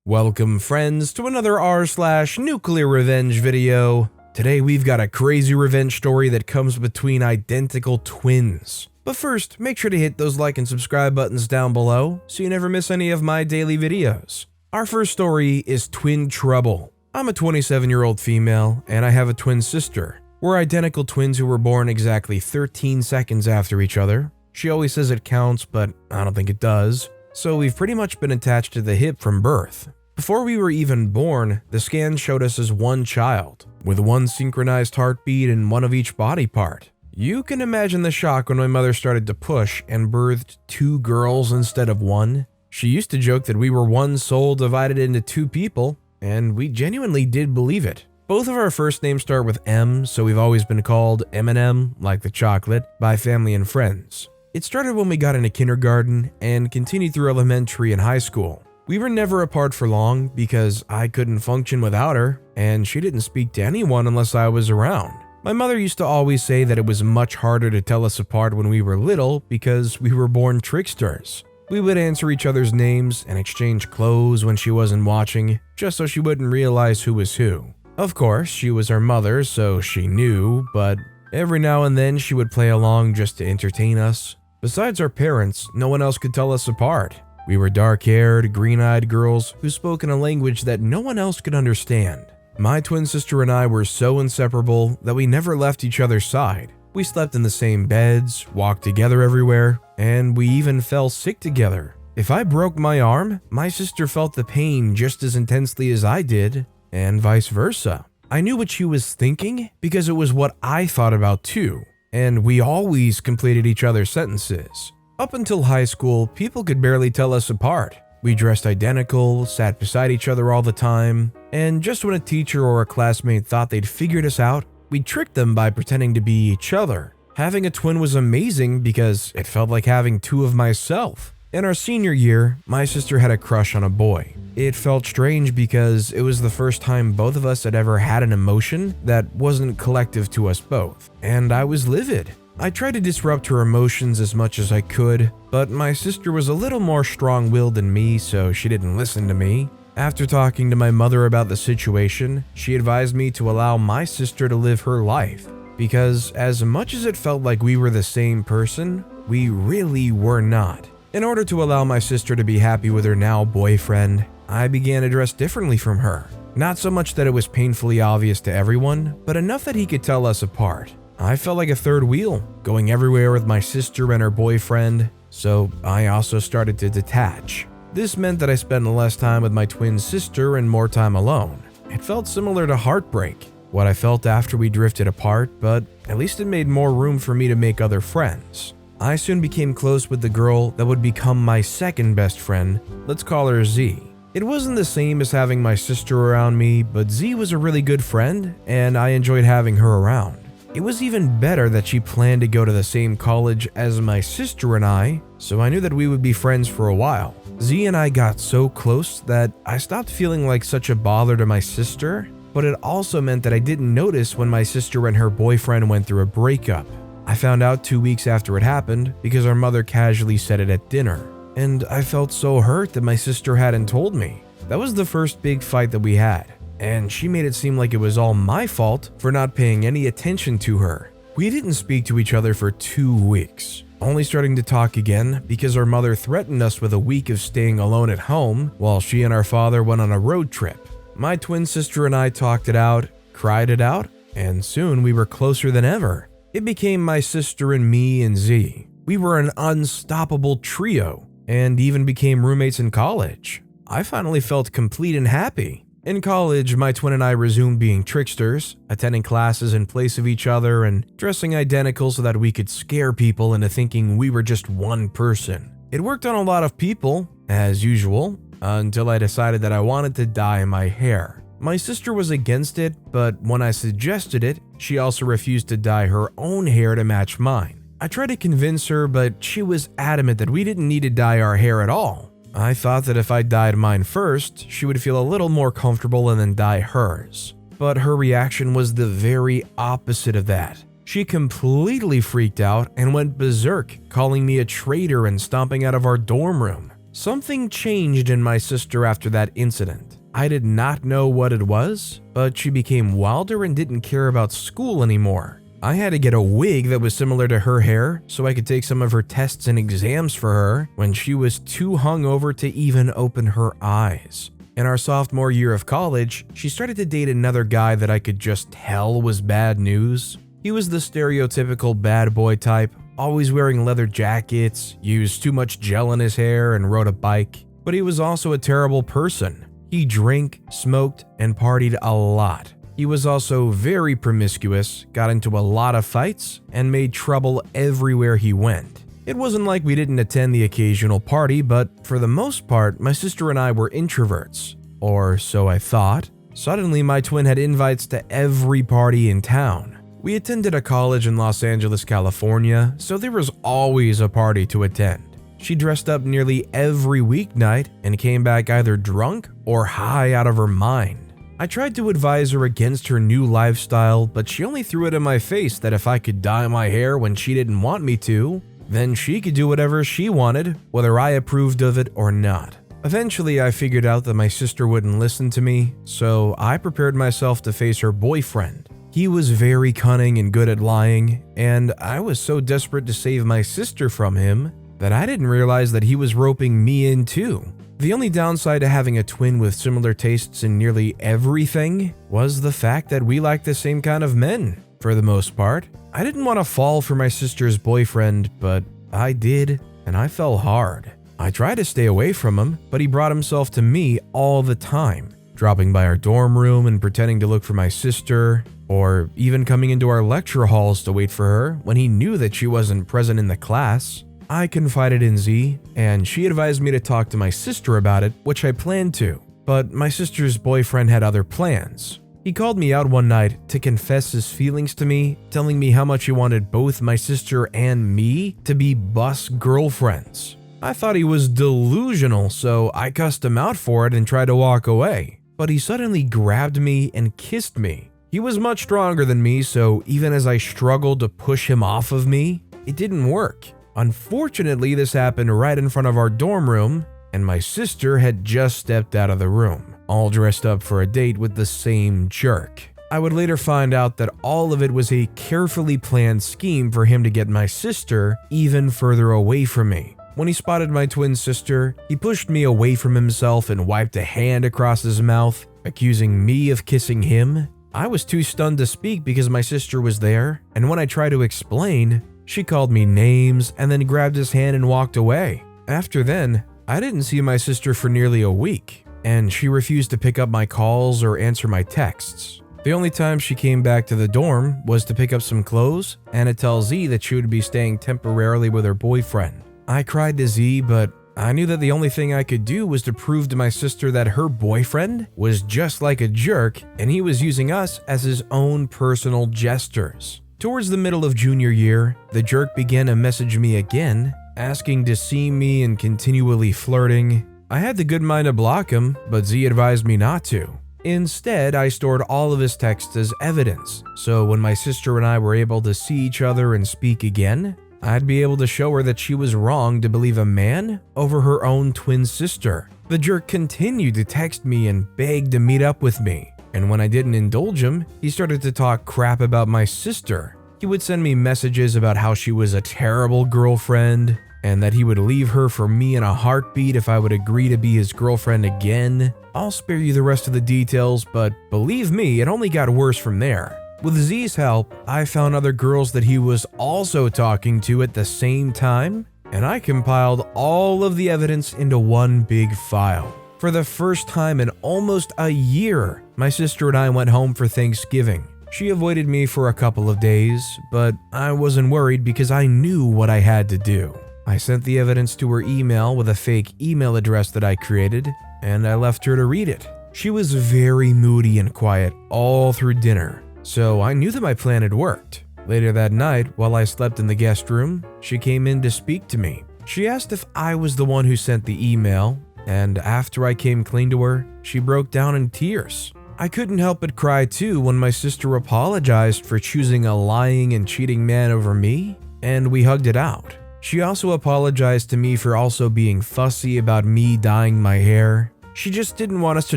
Welcome friends to another r/NuclearRevenge video. Today we've got a crazy revenge story that comes between identical twins. But first, make sure to hit those like and subscribe buttons down below so you never miss any of my daily videos. Our first story is Twin Trouble. I'm a 27-year-old female and I have a twin sister. We're identical twins who were born exactly 13 seconds after each other. She always says it counts, but I don't think it does. So we've pretty much been attached to the hip from birth. Before we were even born, the scan showed us as one child, with one synchronized heartbeat and one of each body part. You can imagine the shock when my mother started to push and birthed two girls instead of one. She used to joke that we were one soul divided into two people, and we genuinely did believe it. Both of our first names start with M, so we've always been called M&M, like the chocolate, by family and friends. It started when we got into kindergarten and continued through elementary and high school. We were never apart for long because I couldn't function without her, and she didn't speak to anyone unless I was around. My mother used to always say that it was much harder to tell us apart when we were little because we were born tricksters. We would answer each other's names and exchange clothes when she wasn't watching, just so she wouldn't realize who was who. Of course, she was our mother, so she knew, but every now and then she would play along just to entertain us. Besides our parents, no one else could tell us apart. We were dark-haired, green-eyed girls who spoke in a language that no one else could understand. My twin sister and I were so inseparable that we never left each other's side. We slept in the same beds, walked together everywhere, and we even fell sick together. If I broke my arm, my sister felt the pain just as intensely as I did, and vice versa. I knew what she was thinking because it was what I thought about too. And we always completed each other's sentences. Up until high school, people could barely tell us apart. We dressed identical, sat beside each other all the time, and just when a teacher or a classmate thought they'd figured us out, we'd trick them by pretending to be each other. Having a twin was amazing because it felt like having two of myself. In our senior year, my sister had a crush on a boy. It felt strange because it was the first time both of us had ever had an emotion that wasn't collective to us both, and I was livid. I tried to disrupt her emotions as much as I could, but my sister was a little more strong-willed than me, so she didn't listen to me. After talking to my mother about the situation, she advised me to allow my sister to live her life, because as much as it felt like we were the same person, we really were not. In order to allow my sister to be happy with her now boyfriend, I began to dress differently from her. Not so much that it was painfully obvious to everyone, but enough that he could tell us apart. I felt like a third wheel, going everywhere with my sister and her boyfriend, so I also started to detach. This meant that I spent less time with my twin sister and more time alone. It felt similar to heartbreak, what I felt after we drifted apart, but at least it made more room for me to make other friends. I soon became close with the girl that would become my second best friend. Let's call her Z. It wasn't the same as having my sister around me, but Z was a really good friend, and I enjoyed having her around. It was even better that she planned to go to the same college as my sister and I, so I knew that we would be friends for a while. Z and I got so close that I stopped feeling like such a bother to my sister, but it also meant that I didn't notice when my sister and her boyfriend went through a breakup. I found out 2 weeks after it happened because our mother casually said it at dinner, and I felt so hurt that my sister hadn't told me. That was the first big fight that we had, and she made it seem like it was all my fault for not paying any attention to her. We didn't speak to each other for 2 weeks, only starting to talk again because our mother threatened us with a week of staying alone at home while she and our father went on a road trip. My twin sister and I talked it out, cried it out, and soon we were closer than ever. It became my sister and me and Z. We were an unstoppable trio, and even became roommates in college. I finally felt complete and happy. In college, my twin and I resumed being tricksters, attending classes in place of each other and dressing identical so that we could scare people into thinking we were just one person. It worked on a lot of people, as usual, until I decided that I wanted to dye my hair. My sister was against it, but when I suggested it, she also refused to dye her own hair to match mine. I tried to convince her, but she was adamant that we didn't need to dye our hair at all. I thought that if I dyed mine first, she would feel a little more comfortable and then dye hers. But her reaction was the very opposite of that. She completely freaked out and went berserk, calling me a traitor and stomping out of our dorm room. Something changed in my sister after that incident. I did not know what it was, but she became wilder and didn't care about school anymore. I had to get a wig that was similar to her hair so I could take some of her tests and exams for her when she was too hungover to even open her eyes. In our sophomore year of college, she started to date another guy that I could just tell was bad news. He was the stereotypical bad boy type, always wearing leather jackets, used too much gel in his hair, and rode a bike. But he was also a terrible person. He drank, smoked, and partied a lot. He was also very promiscuous, got into a lot of fights, and made trouble everywhere he went. It wasn't like we didn't attend the occasional party, but for the most part, my sister and I were introverts. Or so I thought. Suddenly, my twin had invites to every party in town. We attended a college in Los Angeles, California, so there was always a party to attend. She dressed up nearly every weeknight and came back either drunk or high out of her mind. I tried to advise her against her new lifestyle, but she only threw it in my face that if I could dye my hair when she didn't want me to, then she could do whatever she wanted, whether I approved of it or not. Eventually, I figured out that my sister wouldn't listen to me, so I prepared myself to face her boyfriend. He was very cunning and good at lying, and I was so desperate to save my sister from him that I didn't realize that he was roping me in too. The only downside to having a twin with similar tastes in nearly everything was the fact that we liked the same kind of men, for the most part. I didn't want to fall for my sister's boyfriend, but I did, and I fell hard. I tried to stay away from him, but he brought himself to me all the time, dropping by our dorm room and pretending to look for my sister, or even coming into our lecture halls to wait for her when he knew that she wasn't present in the class. I confided in Z, and she advised me to talk to my sister about it, which I planned to, but my sister's boyfriend had other plans. He called me out one night to confess his feelings to me, telling me how much he wanted both my sister and me to be bus girlfriends. I thought he was delusional, so I cussed him out for it and tried to walk away, but he suddenly grabbed me and kissed me. He was much stronger than me, so even as I struggled to push him off of me, it didn't work. Unfortunately, this happened right in front of our dorm room, and my sister had just stepped out of the room, all dressed up for a date with the same jerk. I would later find out that all of it was a carefully planned scheme for him to get my sister even further away from me. When he spotted my twin sister, he pushed me away from himself and wiped a hand across his mouth, accusing me of kissing him. I was too stunned to speak because my sister was there, and when I tried to explain, she called me names and then grabbed his hand and walked away. After then, I didn't see my sister for nearly a week, and she refused to pick up my calls or answer my texts. The only time she came back to the dorm was to pick up some clothes and to tell Z that she would be staying temporarily with her boyfriend. I cried to Z, but I knew that the only thing I could do was to prove to my sister that her boyfriend was just like a jerk and he was using us as his own personal jesters. Towards the middle of junior year, the jerk began to message me again, asking to see me and continually flirting. I had the good mind to block him, but Z advised me not to. Instead, I stored all of his texts as evidence, so when my sister and I were able to see each other and speak again, I'd be able to show her that she was wrong to believe a man over her own twin sister. The jerk continued to text me and beg to meet up with me. And when I didn't indulge him, he started to talk crap about my sister. He would send me messages about how she was a terrible girlfriend and that he would leave her for me in a heartbeat if I would agree to be his girlfriend again. I'll spare you the rest of the details, but believe me, it only got worse from there. With Z's help, I found other girls that he was also talking to at the same time, and I compiled all of the evidence into one big file. For the first time in almost a year, my sister and I went home for Thanksgiving. She avoided me for a couple of days, but I wasn't worried because I knew what I had to do. I sent the evidence to her email with a fake email address that I created, and I left her to read it. She was very moody and quiet all through dinner, so I knew that my plan had worked. Later that night, while I slept in the guest room, she came in to speak to me. She asked if I was the one who sent the email, and after I came clean to her, she broke down in tears. I couldn't help but cry too when my sister apologized for choosing a lying and cheating man over me, and we hugged it out. She also apologized to me for also being fussy about me dyeing my hair. She just didn't want us to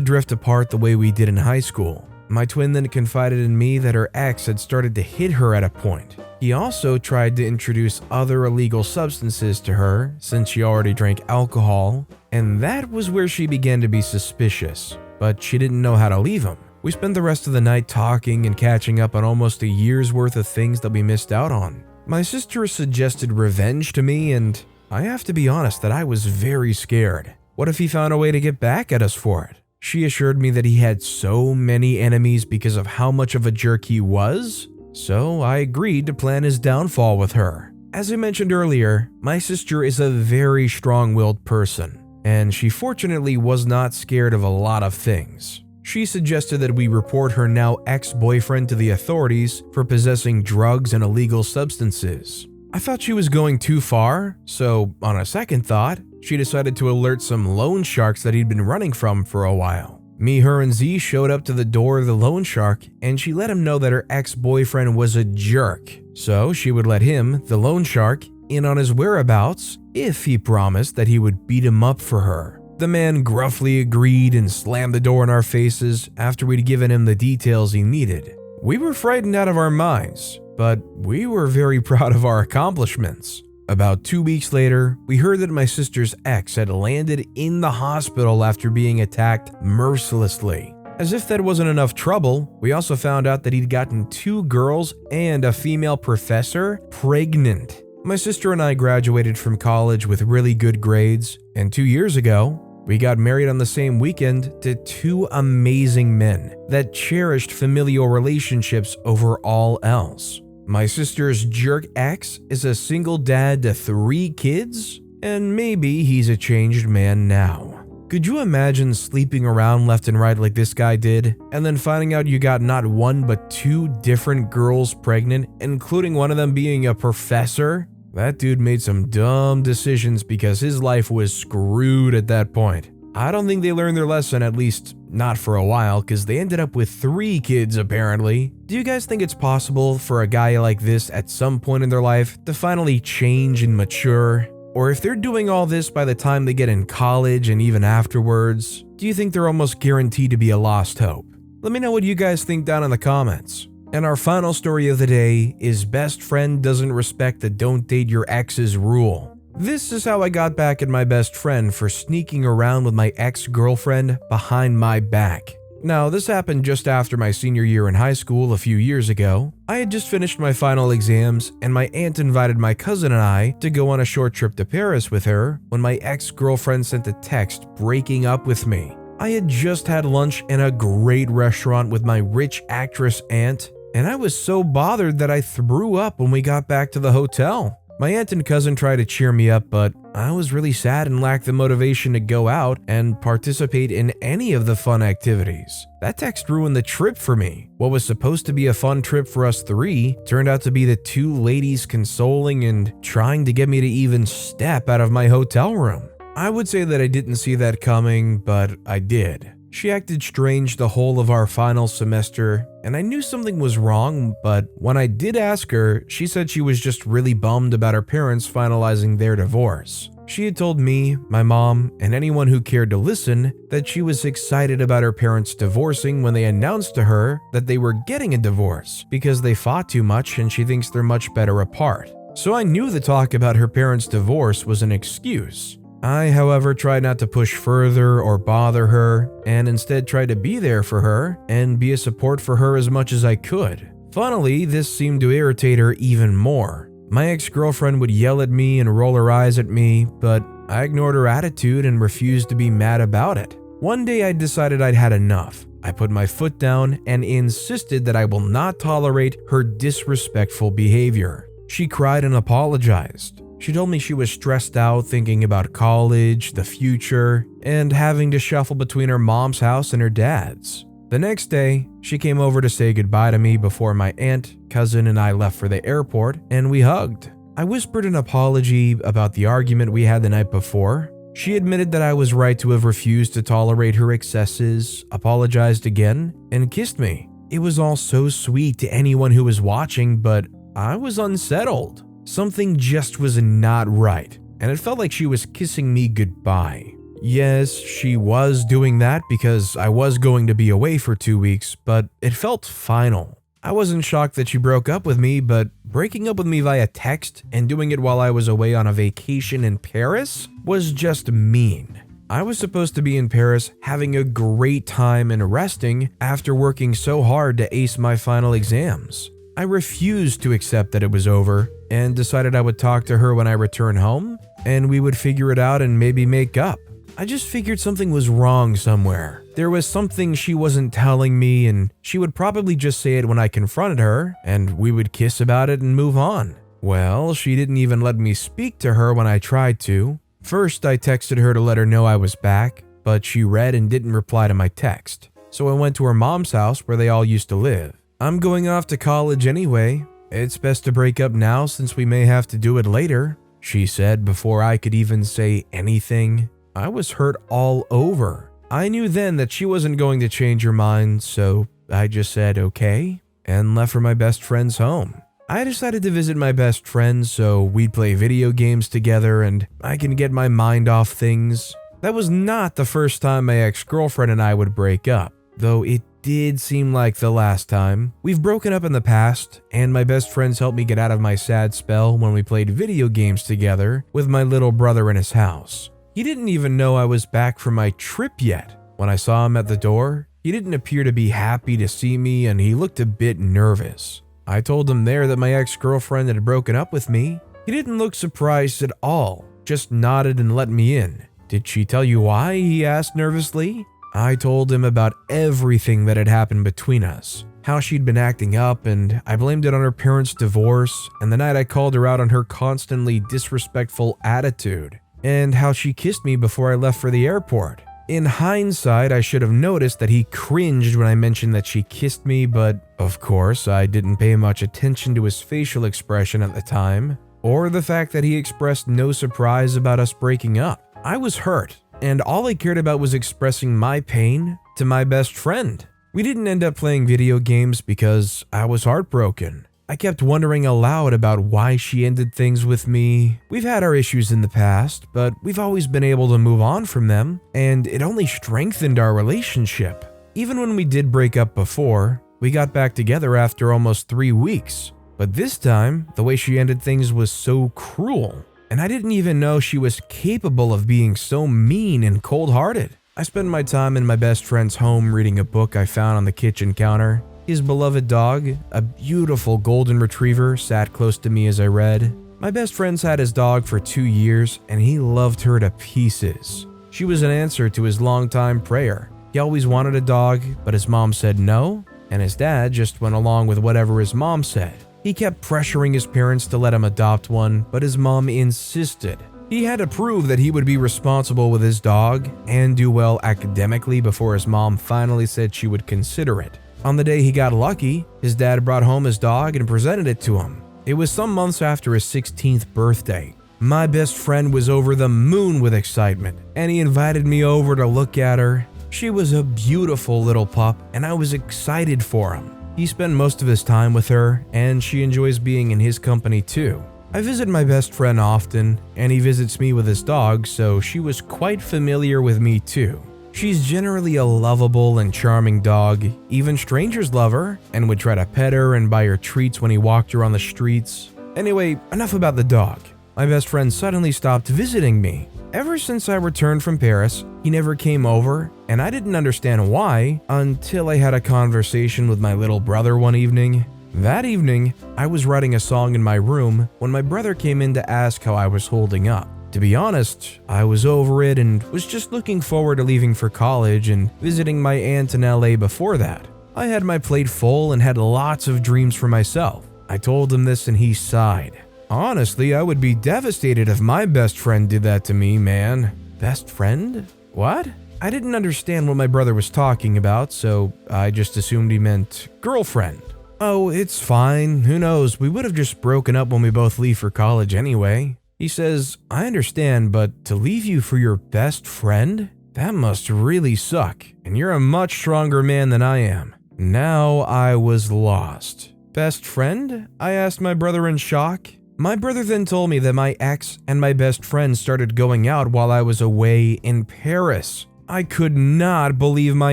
drift apart the way we did in high school. My twin then confided in me that her ex had started to hit her at a point. He also tried to introduce other illegal substances to her since she already drank alcohol, and that was where she began to be suspicious, but she didn't know how to leave him. We spent the rest of the night talking and catching up on almost a year's worth of things that we missed out on. My sister suggested revenge to me, and I have to be honest that I was very scared. What if he found a way to get back at us for it? She assured me that he had so many enemies because of how much of a jerk he was, so I agreed to plan his downfall with her. As I mentioned earlier, my sister is a very strong-willed person, and she fortunately was not scared of a lot of things. She suggested that we report her now ex-boyfriend to the authorities for possessing drugs and illegal substances. I thought she was going too far, so on a second thought, she decided to alert some loan sharks that he'd been running from for a while. Me, her, and Z showed up to the door of the loan shark, and she let him know that her ex-boyfriend was a jerk, so she would let him, the loan shark, in on his whereabouts if he promised that he would beat him up for her. The man gruffly agreed and slammed the door in our faces after we'd given him the details he needed. We were frightened out of our minds, but we were very proud of our accomplishments. About 2 weeks later, we heard that my sister's ex had landed in the hospital after being attacked mercilessly. As if that wasn't enough trouble, we also found out that he'd gotten 2 girls and a female professor pregnant. My sister and I graduated from college with really good grades, and 2 years ago, we got married on the same weekend to 2 amazing men that cherished familial relationships over all else. My sister's jerk ex is a single dad to 3 kids, and maybe he's a changed man now. Could you imagine sleeping around left and right like this guy did, and then finding out you got not 1 but 2 different girls pregnant, including one of them being a professor? That dude made some dumb decisions because his life was screwed at that point. I don't think they learned their lesson, at least not for a while, because they ended up with 3 kids apparently. Do you guys think it's possible for a guy like this at some point in their life to finally change and mature? Or if they're doing all this by the time they get in college and even afterwards, do you think they're almost guaranteed to be a lost hope? Let me know what you guys think down in the comments. And our final story of the day is best friend doesn't respect the don't date your ex's rule. This is how I got back at my best friend for sneaking around with my ex-girlfriend behind my back. Now, this happened just after my senior year in high school a few years ago. I had just finished my final exams, and my aunt invited my cousin and I to go on a short trip to Paris with her when my ex-girlfriend sent a text breaking up with me. I had just had lunch in a great restaurant with my rich actress aunt, and I was so bothered that I threw up when we got back to the hotel. My aunt and cousin tried to cheer me up, but I was really sad and lacked the motivation to go out and participate in any of the fun activities. That text ruined the trip for me. What was supposed to be a fun trip for us 3 turned out to be the 2 ladies consoling and trying to get me to even step out of my hotel room. I would say that I didn't see that coming, but I did. She acted strange the whole of our final semester, and I knew something was wrong, but when I did ask her, she said she was just really bummed about her parents finalizing their divorce. She had told me, my mom, and anyone who cared to listen that she was excited about her parents divorcing when they announced to her that they were getting a divorce because they fought too much and she thinks they're much better apart. So I knew the talk about her parents' divorce was an excuse. I, however, tried not to push further or bother her, and instead tried to be there for her and be a support for her as much as I could. Funnily, this seemed to irritate her even more. My ex-girlfriend would yell at me and roll her eyes at me, but I ignored her attitude and refused to be mad about it. One day I decided I'd had enough. I put my foot down and insisted that I will not tolerate her disrespectful behavior. She cried and apologized. She told me she was stressed out thinking about college, the future, and having to shuffle between her mom's house and her dad's. The next day, she came over to say goodbye to me before my aunt, cousin, and I left for the airport, and we hugged. I whispered an apology about the argument we had the night before. She admitted that I was right to have refused to tolerate her excesses, apologized again, and kissed me. It was all so sweet to anyone who was watching, but I was unsettled. Something just was not right, and it felt like she was kissing me goodbye. Yes, she was doing that because I was going to be away for 2 weeks, but it felt final. I wasn't shocked that she broke up with me, but breaking up with me via text and doing it while I was away on a vacation in Paris was just mean. I was supposed to be in Paris having a great time and resting after working so hard to ace my final exams. I refused to accept that it was over and decided I would talk to her when I returned home and we would figure it out and maybe make up. I just figured something was wrong somewhere. There was something she wasn't telling me, and she would probably just say it when I confronted her, and we would kiss about it and move on. Well, she didn't even let me speak to her when I tried to. First, I texted her to let her know I was back, but she read and didn't reply to my text. So I went to her mom's house where they all used to live. I'm going off to college anyway. It's best to break up now since we may have to do it later, she said before I could even say anything. I was hurt all over. I knew then that she wasn't going to change her mind, so I just said okay and left for my best friend's home. I decided to visit my best friend so we'd play video games together and I can get my mind off things. That was not the first time my ex-girlfriend and I would break up, though it did seem like the last time. We've broken up in the past, and my best friends helped me get out of my sad spell when we played video games together with my little brother in his house. He didn't even know I was back from my trip yet. When I saw him at the door, he didn't appear to be happy to see me and he looked a bit nervous. I told him there that my ex-girlfriend had broken up with me. He didn't look surprised at all, just nodded and let me in. Did she tell you why? He asked nervously. I told him about everything that had happened between us, how she'd been acting up, and I blamed it on her parents' divorce and the night I called her out on her constantly disrespectful attitude, and how she kissed me before I left for the airport. In hindsight, I should have noticed that he cringed when I mentioned that she kissed me, but of course, I didn't pay much attention to his facial expression at the time, or the fact that he expressed no surprise about us breaking up. I was hurt, and all I cared about was expressing my pain to my best friend. We didn't end up playing video games because I was heartbroken. I kept wondering aloud about why she ended things with me. We've had our issues in the past, but we've always been able to move on from them, and it only strengthened our relationship. Even when we did break up before, we got back together after almost 3 weeks. But this time, the way she ended things was so cruel, and I didn't even know she was capable of being so mean and cold-hearted. I spent my time in my best friend's home reading a book I found on the kitchen counter. His beloved dog, a beautiful golden retriever, sat close to me as I read. My best friend's had his dog for 2 years, and he loved her to pieces. She was an answer to his longtime prayer. He always wanted a dog, but his mom said no, and his dad just went along with whatever his mom said. He kept pressuring his parents to let him adopt one, but his mom insisted. He had to prove that he would be responsible with his dog and do well academically before his mom finally said she would consider it. On the day he got lucky, his dad brought home his dog and presented it to him. It was some months after his 16th birthday. My best friend was over the moon with excitement, and he invited me over to look at her. She was a beautiful little pup, and I was excited for him. He spent most of his time with her, and she enjoys being in his company too. I visit my best friend often, and he visits me with his dog, so she was quite familiar with me too. She's generally a lovable and charming dog. Even strangers love her and would try to pet her and buy her treats when he walked her on the streets. Anyway, enough about the dog. My best friend suddenly stopped visiting me. Ever since I returned from Paris, he never came over, and I didn't understand why until I had a conversation with my little brother one evening. That evening, I was writing a song in my room when my brother came in to ask how I was holding up. To be honest, I was over it and was just looking forward to leaving for college and visiting my aunt in LA before that. I had my plate full and had lots of dreams for myself. I told him this and he sighed. Honestly, I would be devastated if my best friend did that to me, man. Best friend? What? I didn't understand what my brother was talking about, so I just assumed he meant girlfriend. Oh, it's fine. Who knows? We would have just broken up when we both leave for college anyway. He says, I understand, but to leave you for your best friend? That must really suck, and you're a much stronger man than I am. Now I was lost. Best friend? I asked my brother in shock. My brother then told me that my ex and my best friend started going out while I was away in Paris. I could not believe my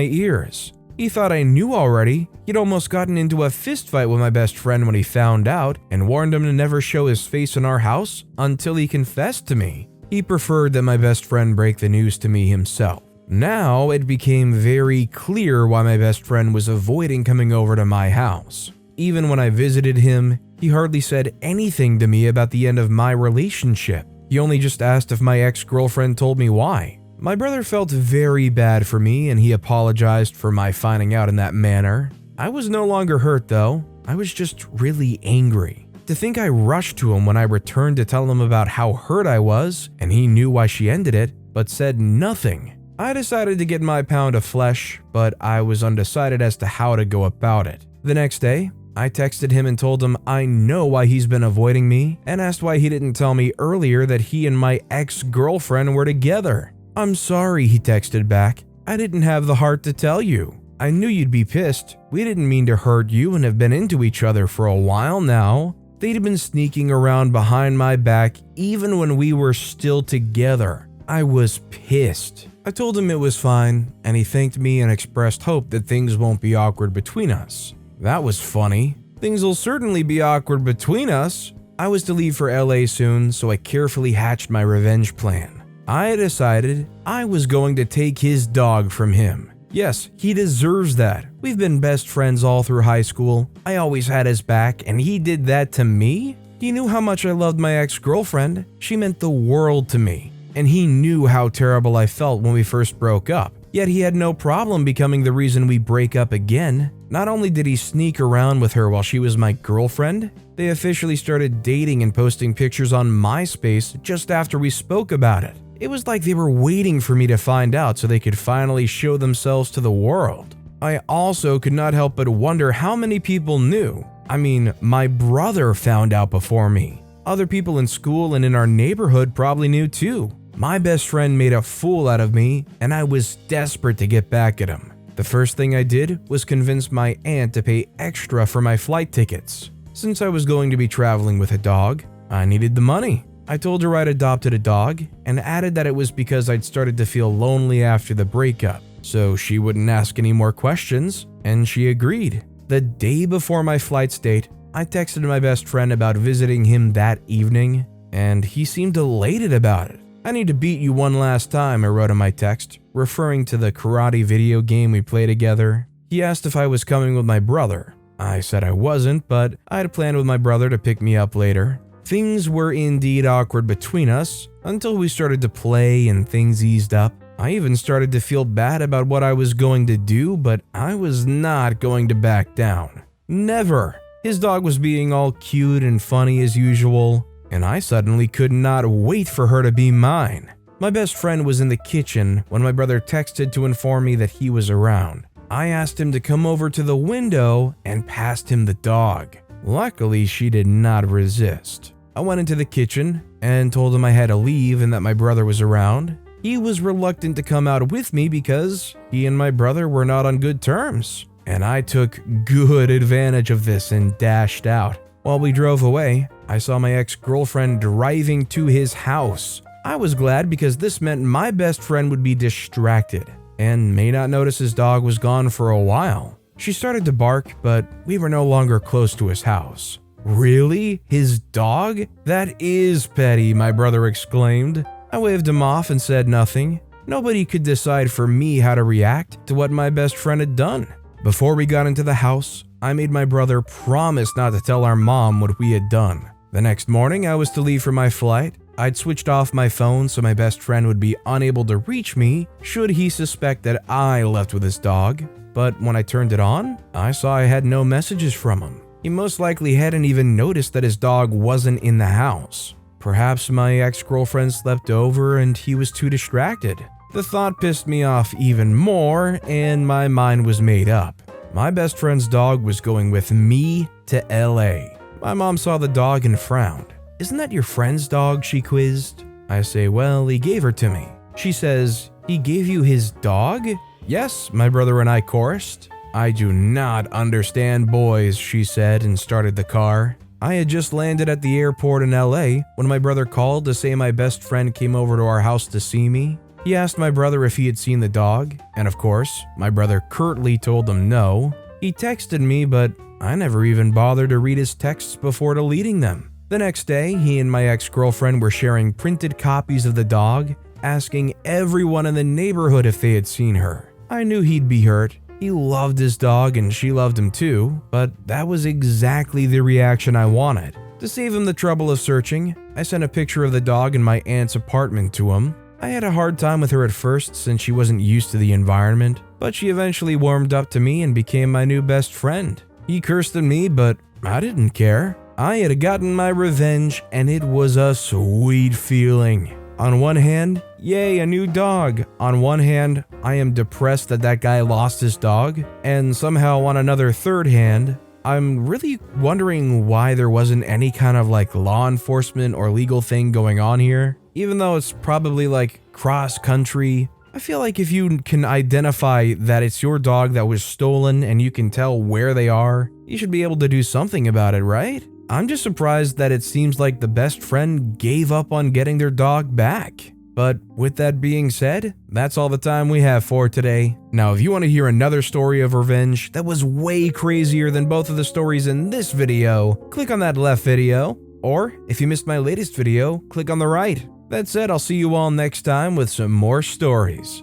ears. He thought I knew already. He'd almost gotten into a fist fight with my best friend when he found out and warned him to never show his face in our house until he confessed to me. He preferred that my best friend break the news to me himself. Now it became very clear why my best friend was avoiding coming over to my house. Even when I visited him, he hardly said anything to me about the end of my relationship. He only just asked if my ex-girlfriend told me why. My brother felt very bad for me and he apologized for my finding out in that manner. I was no longer hurt though. I was just really angry. To think I rushed to him when I returned to tell him about how hurt I was and he knew why she ended it, but said nothing. I decided to get my pound of flesh, but I was undecided as to how to go about it. The next day, I texted him and told him I know why he's been avoiding me and asked why he didn't tell me earlier that he and my ex-girlfriend were together. "I'm sorry," he texted back. "I didn't have the heart to tell you. I knew you'd be pissed. We didn't mean to hurt you and have been into each other for a while now." They'd been sneaking around behind my back even when we were still together. I was pissed. I told him it was fine, and he thanked me and expressed hope that things won't be awkward between us. That was funny. Things will certainly be awkward between us. I was to leave for LA soon, so I carefully hatched my revenge plan. I decided I was going to take his dog from him. Yes, he deserves that. We've been best friends all through high school. I always had his back, and he did that to me? He knew how much I loved my ex-girlfriend. She meant the world to me. And he knew how terrible I felt when we first broke up. Yet he had no problem becoming the reason we break up again. Not only did he sneak around with her while she was my girlfriend, they officially started dating and posting pictures on MySpace just after we spoke about it. It was like they were waiting for me to find out so they could finally show themselves to the world. I also could not help but wonder how many people knew. I mean, my brother found out before me. Other people in school and in our neighborhood probably knew too. My best friend made a fool out of me, and I was desperate to get back at him. The first thing I did was convince my aunt to pay extra for my flight tickets. Since I was going to be traveling with a dog, I needed the money. I told her I'd adopted a dog and added that it was because I'd started to feel lonely after the breakup, so she wouldn't ask any more questions, and she agreed. The day before my flight's date, I texted my best friend about visiting him that evening, and he seemed elated about it. "I need to beat you one last time," I wrote in my text, referring to the karate video game we play together. He asked if I was coming with my brother. I said I wasn't, but I had planned with my brother to pick me up later. Things were indeed awkward between us until we started to play and things eased up. I even started to feel bad about what I was going to do, but I was not going to back down. Never. His dog was being all cute and funny as usual, and I suddenly could not wait for her to be mine. My best friend was in the kitchen when my brother texted to inform me that he was around. I asked him to come over to the window and passed him the dog. Luckily, she did not resist. I went into the kitchen and told him I had to leave and that my brother was around. He was reluctant to come out with me because he and my brother were not on good terms, and I took good advantage of this and dashed out. While we drove away, I saw my ex-girlfriend driving to his house. I was glad because this meant my best friend would be distracted and may not notice his dog was gone for a while. She started to bark, but we were no longer close to his house. "Really? His dog? That is petty," my brother exclaimed. I waved him off and said nothing. Nobody could decide for me how to react to what my best friend had done. Before we got into the house, I made my brother promise not to tell our mom what we had done. The next morning, I was to leave for my flight. I'd switched off my phone so my best friend would be unable to reach me should he suspect that I left with his dog. But when I turned it on, I saw I had no messages from him. He most likely hadn't even noticed that his dog wasn't in the house. Perhaps my ex-girlfriend slept over and he was too distracted. The thought pissed me off even more, and my mind was made up. My best friend's dog was going with me to LA. My mom saw the dog and frowned. "Isn't that your friend's dog?" she quizzed. I say, "Well, he gave her to me." She says, "He gave you his dog?" "Yes," my brother and I chorused. "I do not understand boys," she said and started the car. I had just landed at the airport in LA when my brother called to say my best friend came over to our house to see me. He asked my brother if he had seen the dog, and of course, my brother curtly told him no. He texted me, but I never even bothered to read his texts before deleting them. The next day, he and my ex-girlfriend were sharing printed copies of the dog, asking everyone in the neighborhood if they had seen her. I knew he'd be hurt. He loved his dog and she loved him too, but that was exactly the reaction I wanted. To save him the trouble of searching, I sent a picture of the dog in my aunt's apartment to him. I had a hard time with her at first since she wasn't used to the environment, but she eventually warmed up to me and became my new best friend. He cursed at me, but I didn't care. I had gotten my revenge and it was a sweet feeling. On one hand, yay, a new dog. On one hand, I am depressed that that guy lost his dog. And somehow on another third hand, I'm really wondering why there wasn't any kind of law enforcement or legal thing going on here. Even though it's probably cross country, I feel like if you can identify that it's your dog that was stolen and you can tell where they are, you should be able to do something about it, right? I'm just surprised that it seems like the best friend gave up on getting their dog back. But with that being said, that's all the time we have for today. Now, if you want to hear another story of revenge that was way crazier than both of the stories in this video, click on that left video. Or if you missed my latest video, click on the right. That said, I'll see you all next time with some more stories.